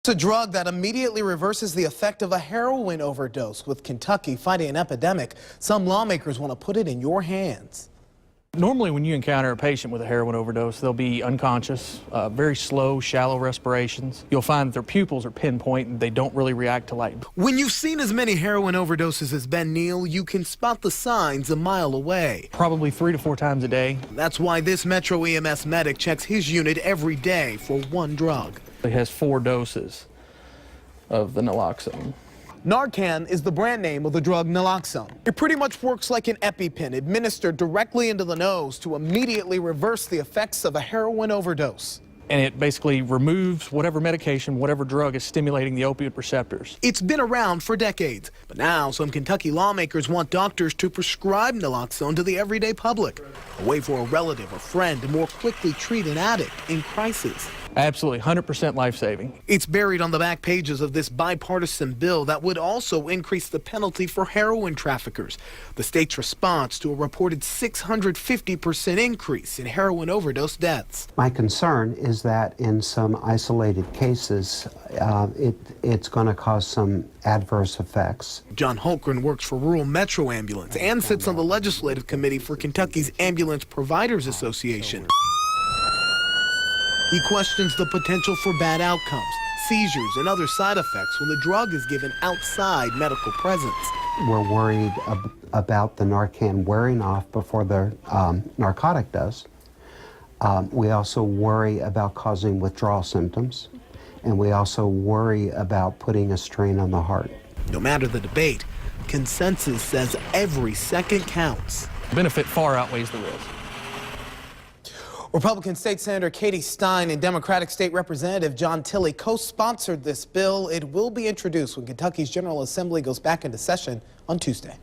It's a drug that immediately reverses the effect of a heroin overdose. With Kentucky fighting an epidemic, some lawmakers want to put it in your hands. Normally when you encounter a patient with a heroin overdose, they'll be unconscious, very slow, shallow respirations. You'll find that their pupils are pinpoint and they don't really react to light. When you've seen as many heroin overdoses as Ben Neal, you can spot the signs a mile away. Probably 3 to 4 times a day. That's why this Metro EMS medic checks his unit every day for one drug. It has 4 doses of the naloxone. Narcan is the brand name of the drug naloxone. It pretty much works like an EpiPen administered directly into the nose to immediately reverse the effects of a heroin overdose. And it basically removes whatever medication, whatever drug is stimulating the opioid receptors. It's been around for decades, but now some Kentucky lawmakers want doctors to prescribe naloxone to the everyday public, a way for a relative or friend to more quickly treat an addict in crisis. Absolutely, 100% life-saving. It's buried on the back pages of this bipartisan bill that would also increase the penalty for heroin traffickers. The state's response to a reported 650% increase in heroin overdose deaths. My concern is that in some isolated cases, it's going to cause some adverse effects. John Holgren works for Rural Metro Ambulance and sits on the legislative committee for Kentucky's Ambulance Providers Association. He questions the potential for bad outcomes, seizures, and other side effects when the drug is given outside medical presence. We're worried about the Narcan wearing off before the narcotic does. We also worry about causing withdrawal symptoms, and we also worry about putting a strain on the heart. No matter the debate, consensus says every second counts. The benefit far outweighs the risk. Republican State Senator Katie Stein and Democratic State Representative John Tilley co-sponsored this bill. It will be introduced when Kentucky's General Assembly goes back into session on Tuesday.